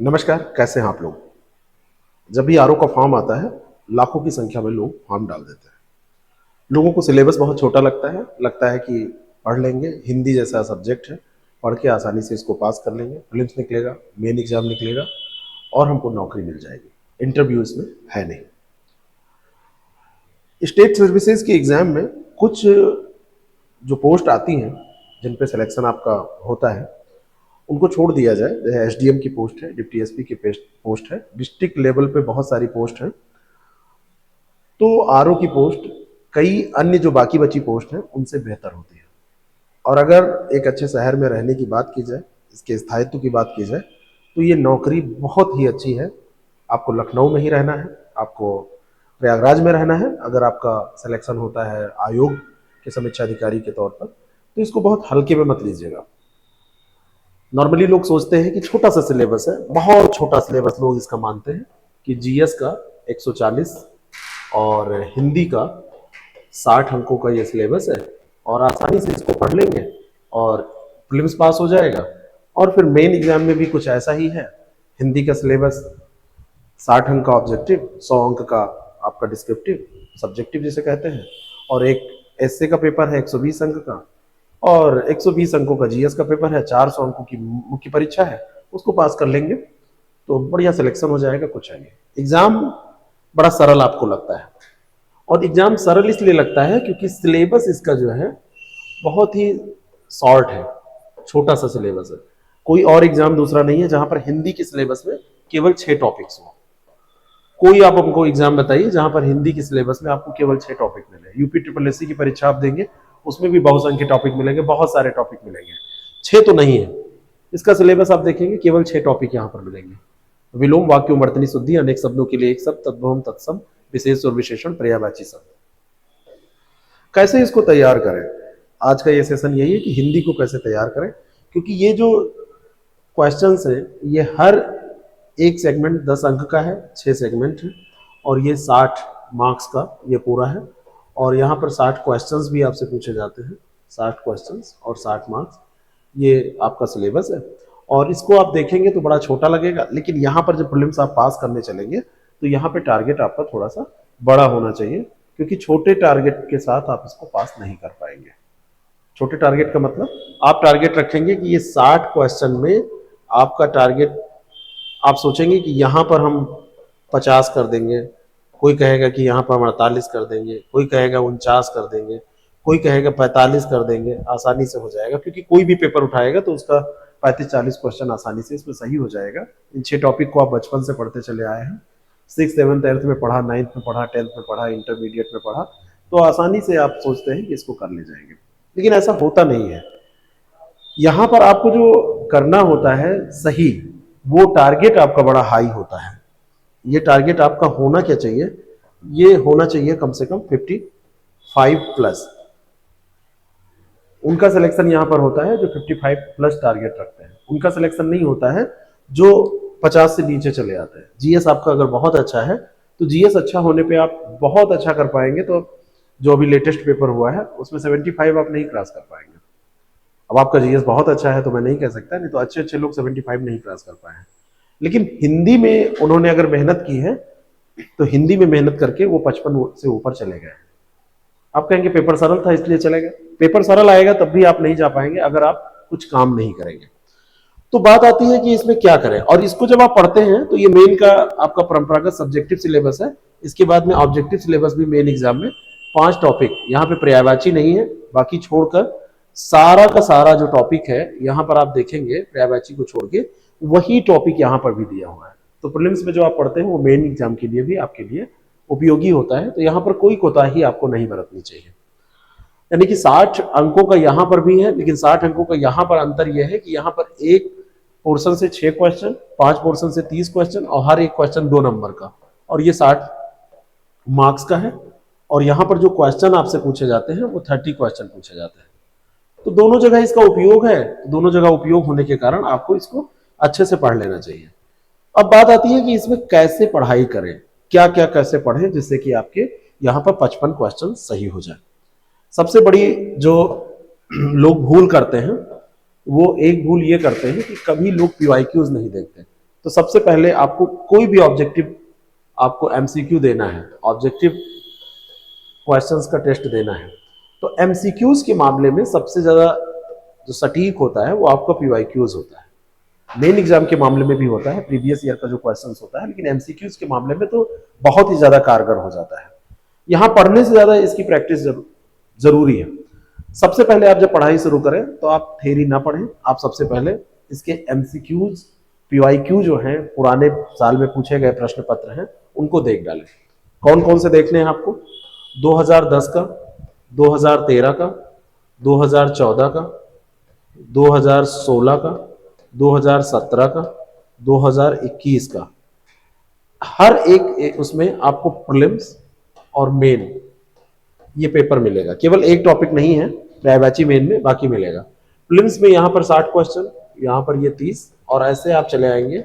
नमस्कार, कैसे हैं आप लोग। जब भी आरओ का फॉर्म आता है, लाखों की संख्या में लोग फॉर्म डाल देते हैं। लोगों को सिलेबस बहुत छोटा लगता है कि पढ़ लेंगे, हिंदी जैसा सब्जेक्ट है, पढ़ के आसानी से इसको पास कर लेंगे, प्रीलिम्स निकलेगा, मेन एग्जाम निकलेगा और हमको नौकरी मिल जाएगी। इंटरव्यू इसमें है नहीं। स्टेट सर्विसेज के एग्जाम में कुछ जो पोस्ट आती हैं, जिन पे सिलेक्शन आपका होता है, उनको छोड़ दिया जाए। जैसे एसडीएम की पोस्ट है, डिप्टी एसपी की पोस्ट है, डिस्ट्रिक्ट लेवल पे बहुत सारी पोस्ट हैं, तो आरओ की पोस्ट कई अन्य जो बाकी बची पोस्ट हैं उनसे बेहतर होती है। और अगर एक अच्छे शहर में रहने की बात की जाए, इसके स्थायित्व की बात की जाए, तो ये नौकरी बहुत ही अच्छी है। आपको लखनऊ में ही रहना है, आपको प्रयागराज में रहना है। अगर आपका सिलेक्शन होता है आयोग के समीक्षा अधिकारी के तौर पर, तो इसको बहुत हल्के में मत लीजिएगा। नॉर्मली लोग सोचते हैं कि छोटा सा सिलेबस है, बहुत छोटा सिलेबस लोग इसका मानते हैं कि जीएस का 140 और हिंदी का 60 अंकों का ये सिलेबस है और आसानी से इसको पढ़ लेंगे और प्रीलिम्स पास हो जाएगा। और फिर मेन एग्जाम में भी कुछ ऐसा ही है। हिंदी का सिलेबस 60 अंक का ऑब्जेक्टिव, 100 अंक का आपका डिस्क्रिप्टिव, सब्जेक्टिव जिसे कहते हैं, और एक एसए का पेपर है 120 अंक का, और 120 अंकों का जीएस का पेपर है, 400 अंकों की मुख्य परीक्षा है। उसको पास कर लेंगे तो बढ़िया सिलेक्शन हो जाएगा। कुछ है नहीं। एग्जाम बड़ा सरल आपको लगता है, और एग्जाम सरल इसलिए लगता है क्योंकि सिलेबस इसका जो है बहुत ही शॉर्ट है, छोटा सा सिलेबस है। कोई और एग्जाम दूसरा नहीं है जहां पर हिंदी के सिलेबस में केवल 6 टॉपिक्स हो। कोई आप हमको एग्जाम बताइए जहां पर हिंदी के सिलेबस में आपको केवल 6 टॉपिक मिले। यूपी ट्रिपल एससी की परीक्षा आप देंगे, उसमें भी बहुसंख्य टॉपिक मिलेंगे, बहुत सारे टॉपिक मिलेंगे, 6 तो नहीं है। इसका सिलेबस आप देखेंगे केवल 6 टॉपिक यहाँ पर मिलेंगे। विलोम, वाक्य, वर्तनी शुद्धि, अनेक शब्दों के लिए एक शब्द, तद्भव, तत्सम, विशेष और विशेषण, पर्यायवाची शब्द। कैसे इसको तैयार करें, आज का ये सेशन यही है कि हिंदी को कैसे तैयार करें। क्योंकि ये जो क्वेश्चंस है, ये हर एक सेगमेंट 10 अंक का है, 6 सेगमेंट है, और ये 60 मार्क्स का ये पूरा है। और यहाँ पर 60 क्वेश्चंस भी आपसे पूछे जाते हैं, 60 क्वेश्चंस और 60 मार्क्स, ये आपका सिलेबस है। और इसको आप देखेंगे तो बड़ा छोटा लगेगा, लेकिन यहाँ पर जब प्रीलिम्स आप पास करने चलेंगे तो यहाँ पे टारगेट आपका थोड़ा सा बड़ा होना चाहिए, क्योंकि छोटे टारगेट के साथ आप इसको पास नहीं कर पाएंगे। छोटे टारगेट का मतलब, आप टारगेट रखेंगे कि ये 60 क्वेश्चन में आपका टारगेट, आप सोचेंगे कि यहाँ पर हम 50 कर देंगे, कोई कहेगा कि यहाँ पर हम 48 कर देंगे, कोई कहेगा 49 कर देंगे, कोई कहेगा 45 कर देंगे। आसानी से हो जाएगा, क्योंकि कोई भी पेपर उठाएगा तो उसका 35-40 क्वेश्चन आसानी से इसमें सही हो जाएगा। इन 6 टॉपिक को आप बचपन से पढ़ते चले आए हैं, 6th 7th 8th में पढ़ा, 9th में पढ़ा, 10th में पढ़ा, इंटरमीडिएट में पढ़ा, तो आसानी से आप सोचते हैं कि इसको कर ले जाएंगे। लेकिन ऐसा होता नहीं है। यहाँ पर आपको जो करना होता है सही, वो टारगेट आपका बड़ा हाई होता है। ये टारगेट आपका होना क्या चाहिए, ये होना चाहिए कम से कम 55 प्लस। उनका सिलेक्शन यहाँ पर होता है जो 55 प्लस टारगेट रखते हैं, उनका सिलेक्शन नहीं होता है जो 50 से नीचे चले आते हैं। जीएस आपका अगर बहुत अच्छा है तो जीएस अच्छा होने पे आप बहुत अच्छा कर पाएंगे, तो जो अभी लेटेस्ट पेपर हुआ है उसमें 75 आप नहीं क्रॉस कर पाएंगे। अब आपका जीएस बहुत अच्छा है तो मैं नहीं कह सकता, नहीं तो अच्छे अच्छे लोग 75 नहीं क्रॉस कर पाए हैं। लेकिन हिंदी में उन्होंने अगर मेहनत की है तो हिंदी में मेहनत करके वो 55 से ऊपर चले गए। आप कहेंगे पेपर सरल था इसलिए चले गए, पेपर सरल आएगा तब भी आप नहीं जा पाएंगे अगर आप कुछ काम नहीं करेंगे। तो बात आती है कि इसमें क्या करें, और इसको जब आप पढ़ते हैं तो ये मेन का आपका परंपरागत सब्जेक्टिव सिलेबस है। इसके बाद में ऑब्जेक्टिव सिलेबस भी मेन एग्जाम में 5 टॉपिक, यहाँ पे पर्यायवाची नहीं है, बाकी छोड़कर सारा का सारा जो टॉपिक है यहाँ पर आप देखेंगे पर्यायवाची को छोड़ के वही टॉपिक यहाँ पर भी दिया हुआ है। तो प्रीलिम्स में जो आप पढ़ते हैं वो मेन एग्जाम के लिए भी आपके लिए उपयोगी होता है। तो यहाँ पर कोई कोताही आपको नहीं बरतनी चाहिए। यानी कि 60 अंकों का यहाँ पर भी है, लेकिन 60 अंकों का यहाँ पर अंतर यह है कि यहाँ पर एक पोर्शन से 6 क्वेश्चन, 5 पोर्शन से 30 क्वेश्चन, और हर एक क्वेश्चन 2 नंबर का, और ये 60 मार्क्स का है। और यहाँ पर जो क्वेश्चन आपसे पूछे जाते हैं वो 30 क्वेश्चन पूछे जाते हैं। तो दोनों जगह इसका उपयोग है, दोनों जगह उपयोग होने के कारण आपको इसको अच्छे से पढ़ लेना चाहिए। अब बात आती है कि इसमें कैसे पढ़ाई करें, क्या क्या कैसे पढ़ें जिससे कि आपके यहाँ पर 55 क्वेश्चन सही हो जाए। सबसे बड़ी जो लोग भूल करते हैं, वो एक भूल ये करते हैं कि कभी लोग पीवाईक्यूज नहीं देखते। तो सबसे पहले आपको कोई भी ऑब्जेक्टिव आपको एमसीक्यू देना है, ऑब्जेक्टिव क्वेश्चंस का टेस्ट देना है, तो एमसीक्यूज के मामले में सबसे ज्यादा जो सटीक होता है वो आपका पीवाईक्यूज होता है। मेन एग्जाम के मामले में भी होता है, प्रीवियस ईयर का जो क्वेश्चंस होता है, लेकिन एमसीक्यूज के मामले में तो बहुत ही ज्यादा कारगर हो जाता है। यहाँ पढ़ने से ज्यादा इसकी प्रैक्टिस जरूरी है। सबसे पहले आप जब पढ़ाई शुरू करें तो आप थ्योरी ना पढ़ें, आप सबसे पहले इसके एमसीक्यूज पीवाईक्यू जो हैं, पुराने साल में पूछे गए प्रश्न पत्र हैं, उनको देख डालें। कौन कौन से देखने हैं आपको? 2010 का, 2013 का, 2014 का, 2016 का, 2017 का, 2021 का। हर एक उसमें आपको प्रीलिम्स और मेन ये पेपर मिलेगा। केवल एक टॉपिक नहीं है बैची मेन में, बाकी मिलेगा। प्रीलिम्स में यहाँ पर 60 क्वेश्चन, यहाँ पर ये 30, और ऐसे आप चले आएंगे।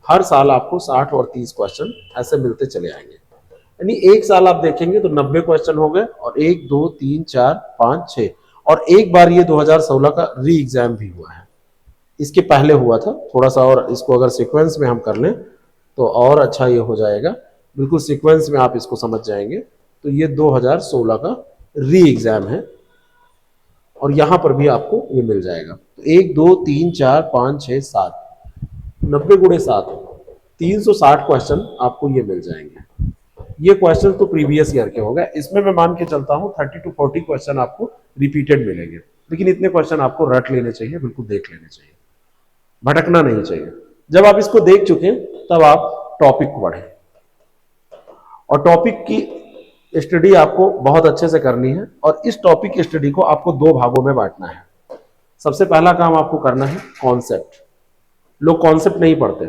हर साल आपको 60 और 30 क्वेश्चन ऐसे मिलते चले आएंगे। यानी एक साल आप देखेंगे तो 90 क्वेश्चन हो गए, और 1 2 3 4 5 6, और एक बार ये 2016 का री एग्जाम भी हुआ है। इसके पहले हुआ था थोड़ा सा, और इसको अगर सीक्वेंस में हम कर लें तो और अच्छा ये हो जाएगा। बिल्कुल सीक्वेंस में आप इसको समझ जाएंगे। तो ये 2016 का री एग्जाम है, और यहां पर भी आपको ये मिल जाएगा। तो 1 2 3 4 5 6 7, 90 गुणे 7, 360 क्वेश्चन आपको ये मिल जाएंगे। ये क्वेश्चन तो प्रीवियस ईयर के हो गए। इसमें मैं मान के चलता हूं 30 to 40 क्वेश्चन आपको रिपीटेड मिलेंगे, लेकिन इतने क्वेश्चन आपको रट लेने चाहिए, बिल्कुल देख लेने चाहिए, भटकना नहीं चाहिए। जब आप इसको देख चुके तब आप टॉपिक को पढ़ें, और टॉपिक की स्टडी आपको बहुत अच्छे से करनी है। और इस टॉपिक की स्टडी को आपको 2 भागों में बांटना है। सबसे पहला काम आपको करना है कॉन्सेप्ट। लोग कॉन्सेप्ट नहीं पढ़ते,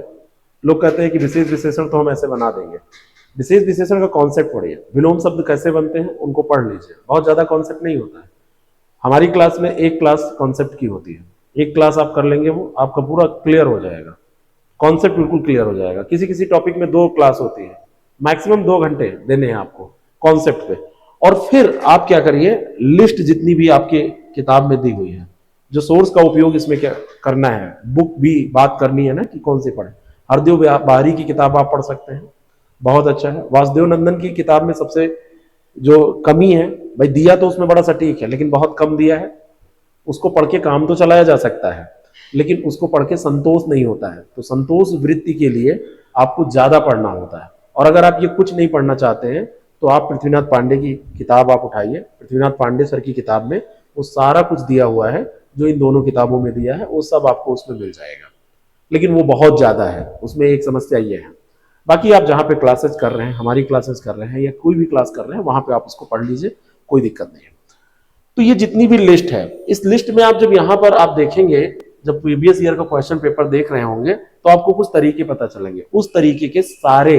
लोग कहते हैं कि विशेष विशेषण तो हम ऐसे बना देंगे। विशेष विशेषण का कॉन्सेप्ट पढ़िए, विलोम शब्द कैसे बनते हैं उनको पढ़ लीजिए। बहुत ज्यादा कॉन्सेप्ट नहीं होता है। हमारी क्लास में एक क्लास कॉन्सेप्ट की होती है, एक क्लास आप कर लेंगे, वो आपका पूरा क्लियर हो जाएगा, कॉन्सेप्ट बिल्कुल क्लियर हो जाएगा। किसी किसी टॉपिक में 2 क्लास होती है, मैक्सिमम 2 घंटे देने हैं आपको कॉन्सेप्ट पे। और फिर आप क्या करिए, लिस्ट जितनी भी आपके किताब में दी हुई है, जो सोर्स का उपयोग इसमें क्या करना है, बुक भी बात करनी है ना कि कौन सी पढ़े। हरदेव बाहरी की किताब आप पढ़ सकते हैं, बहुत अच्छा है। वासुदेव नंदन की किताब में सबसे जो कमी है, भाई दिया तो उसमें बड़ा सटीक है, लेकिन बहुत कम दिया है। उसको पढ़ के काम तो चलाया जा सकता है, लेकिन उसको पढ़ के संतोष नहीं होता है। तो संतोष वृत्ति के लिए आपको ज्यादा पढ़ना होता है। और अगर आप ये कुछ नहीं पढ़ना चाहते हैं तो आप पृथ्वीनाथ पांडे की किताब आप उठाइए। पृथ्वीनाथ पांडे सर की किताब में वो सारा कुछ दिया हुआ है जो इन दोनों किताबों में दिया है, वो सब आपको उसमें मिल जाएगा। लेकिन वो बहुत ज्यादा है, उसमें एक समस्या ये है। बाकी आप जहाँ पे क्लासेस कर रहे हैं, हमारी क्लासेस कर रहे हैं या कोई भी क्लास कर रहे हैं, वहां पे आप उसको पढ़ लीजिए, कोई दिक्कत नहीं है। तो ये जितनी भी लिस्ट है, इस लिस्ट में आप जब यहाँ पर आप देखेंगे, जब प्रीवियस ईयर का क्वेश्चन पेपर देख रहे होंगे तो आपको कुछ तरीके पता चलेंगे। उस तरीके के सारे,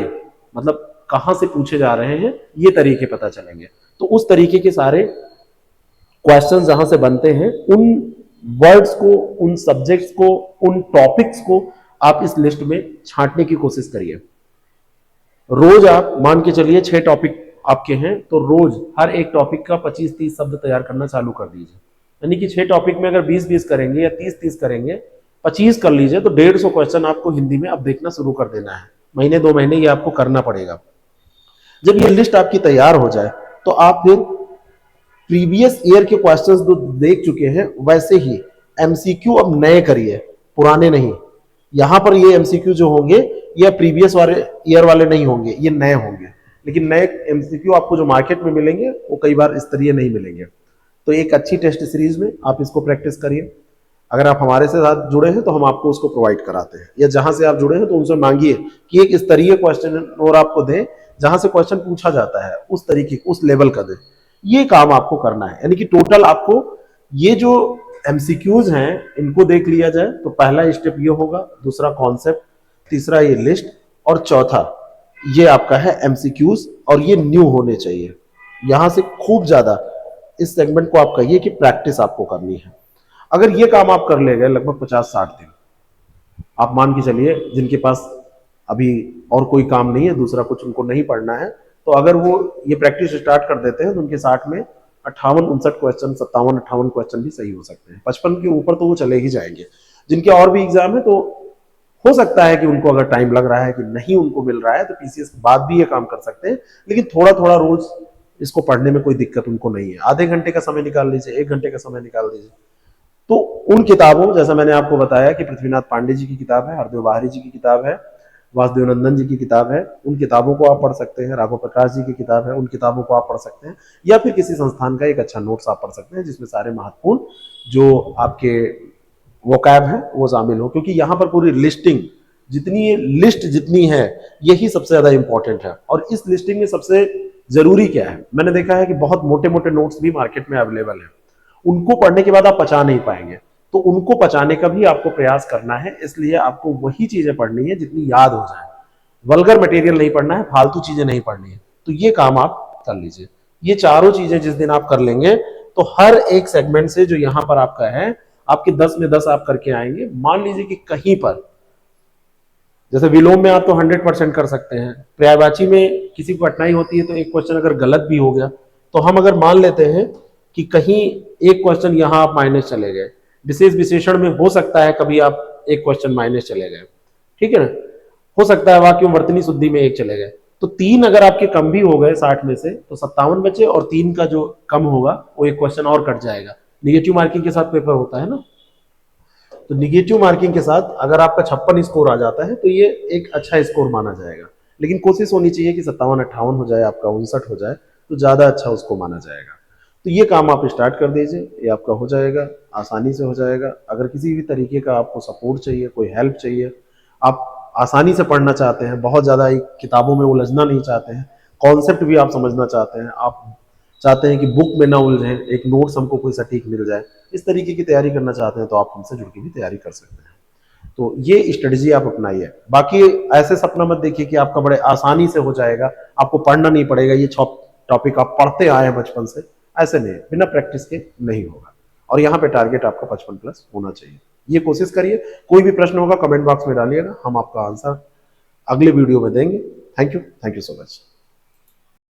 मतलब कहां से पूछे जा रहे हैं ये तरीके पता चलेंगे। तो उस तरीके के सारे क्वेश्चन जहां से बनते हैं, उन वर्ड्स को, उन सब्जेक्ट्स को, उन टॉपिक्स को आप इस लिस्ट में छांटने की कोशिश करिए। रोज आप मान के चलिए 6 टॉपिक आपके हैं, तो रोज हर एक टॉपिक का 25-30 शब्द तैयार करना चालू कर दीजिए। यानी कि 6 टॉपिक में अगर 20-20 करेंगे या 30-30 करेंगे, 25 कर लीजिए, तो 150 क्वेश्चन आपको हिंदी में अब देखना शुरू कर देना है। महीने 2 महीने ये आपको करना पड़ेगा। जब ये लिस्ट आपकी तैयार हो जाए तो आप फिर प्रीवियस ईयर के क्वेश्चंस जो देख चुके हैं वैसे ही एमसीक्यू अब नए करिए, पुराने नहीं। यहां पर ये एमसीक्यू जो होंगे ये प्रीवियस वाले ईयर वाले नहीं होंगे, ये नए होंगे। लेकिन नए एमसीक्यू आपको जो मार्केट में मिलेंगे वो कई बार स्तरीय नहीं मिलेंगे। तो एक अच्छी टेस्ट सीरीज में आप इसको प्रैक्टिस करिए। अगर आप हमारे से साथ जुड़े हैं तो हम आपको उसको प्रोवाइड कराते हैं, या जहां से आप जुड़े हैं तो उनसे मांगिए कि एक स्तरीय क्वेश्चन और आपको दें, जहां से क्वेश्चन पूछा जाता है उस तरीके, उस लेवल का दे। ये काम आपको करना है। यानी कि टोटल आपको ये जो एमसीक्यूज हैं इनको देख लिया जाए तो पहला स्टेप ये होगा, दूसरा कॉन्सेप्ट, तीसरा ये लिस्ट, और चौथा ये आपका है एमसीक्यूज, और ये न्यू होने चाहिए। यहां से खूब ज्यादा इस सेगमेंट को आप कहिए कि प्रैक्टिस आपको करनी है। अगर ये काम आप कर ले गए लगभग 50-60 दिन, आप मान के चलिए जिनके पास अभी और कोई काम नहीं है, दूसरा कुछ उनको नहीं पढ़ना है, तो अगर वो ये प्रैक्टिस स्टार्ट कर देते हैं तो उनके 60 में 58-59 क्वेश्चन, 57-58 क्वेश्चन भी सही हो सकते हैं। 55 के ऊपर तो वो चले ही जाएंगे। जिनके और भी एग्जाम है तो हो सकता है कि उनको अगर टाइम लग रहा है कि नहीं उनको मिल रहा है तो पीसीएस के बाद भी ये काम कर सकते हैं, लेकिन थोड़ा थोड़ा रोज इसको पढ़ने में कोई दिक्कत उनको नहीं है। आधे घंटे का समय निकाल लीजिए, 1 घंटे का समय निकाल दीजिए। तो उन किताबों, जैसा मैंने आपको बताया कि पृथ्वीनाथ पांडे जी की किताब है, हरदेव बाहरी जी की किताब है, वासुदेव नंदन जी की किताब है, उन किताबों को आप पढ़ सकते हैं। राघव प्रकाश जी की किताब है, उन किताबों को आप पढ़ सकते हैं। या फिर किसी संस्थान का एक अच्छा नोट्स आप पढ़ सकते हैं जिसमें सारे महत्वपूर्ण जो आपके वोकैब है वो शामिल हो, क्योंकि यहाँ पर पूरी लिस्टिंग जितनी है, लिस्ट जितनी है, यही सबसे ज्यादा इंपॉर्टेंट है। और इस लिस्टिंग में सबसे जरूरी क्या है, मैंने देखा है कि बहुत मोटे मोटे नोट्स भी मार्केट में अवेलेबल है, उनको पढ़ने के बाद आप पचा नहीं पाएंगे, तो उनको पचाने का भी आपको प्रयास करना है। इसलिए आपको वही चीजें पढ़नी है जितनी याद हो जाए, वल्गर मटेरियल नहीं पढ़ना है, फालतू चीजें नहीं पढ़नी है। तो ये काम आप कर लीजिए। ये चारों चीजें जिस दिन आप कर लेंगे तो हर एक सेगमेंट से जो यहां पर आपका है, आपके 10 में 10 आप करके आएंगे। मान लीजिए कि कहीं पर, जैसे विलोम में आप तो 100% कर सकते हैं, पर्यायवाची में किसी को कठिनाई होती है तो एक क्वेश्चन अगर गलत भी हो गया तो हम अगर मान लेते हैं कि कहीं एक क्वेश्चन यहां आप माइनस चले गए, विशेष विशेषण में हो सकता है कभी आप एक क्वेश्चन माइनस चले गए, ठीक है ना, हो सकता है वाक्य वर्तनी शुद्धि में एक चले गए, तो 3 अगर आपके कम भी हो गए 60 में से तो 57 बचे, और 3 का जो कम होगा वो एक क्वेश्चन और कट जाएगा। निगेटिव मार्किंग के साथ पेपर होता है ना, तो निगेटिव मार्किंग के साथ अगर आपका 56 स्कोर आ जाता है तो ये एक अच्छा स्कोर माना जाएगा। लेकिन कोशिश होनी चाहिए कि 57-58 हो जाए, आपका 59 हो जाए, तो ज्यादा अच्छा उसको माना जाएगा। तो ये काम आप स्टार्ट कर दीजिए, ये आपका हो जाएगा, आसानी से हो जाएगा। अगर किसी भी तरीके का आपको सपोर्ट चाहिए, कोई हेल्प चाहिए, आप आसानी से पढ़ना चाहते हैं, बहुत ज़्यादा किताबों में उलझना नहीं चाहते हैं, कॉन्सेप्ट भी आप समझना चाहते हैं, आप चाहते हैं कि बुक में ना उलझें, एक नोट्स हमको कोई सटीक मिल जाए, इस तरीके की तैयारी करना चाहते हैं तो आप हमसे जुड़ के भी तैयारी कर सकते हैं। तो ये स्ट्रेटजी आप अपनाइए। बाकी ऐसे सपना मत देखिए कि आपका बड़े आसानी से हो जाएगा, आपको पढ़ना नहीं पड़ेगा, ये टॉपिक आप पढ़ते आए हैं बचपन से, ऐसे नहीं, बिना प्रैक्टिस के नहीं होगा। और यहाँ पे टारगेट आपका 55+ होना चाहिए, ये कोशिश करिए। कोई भी प्रश्न होगा कमेंट बॉक्स में डालिएगा, हम आपका आंसर अगले वीडियो में देंगे। Thank you so much.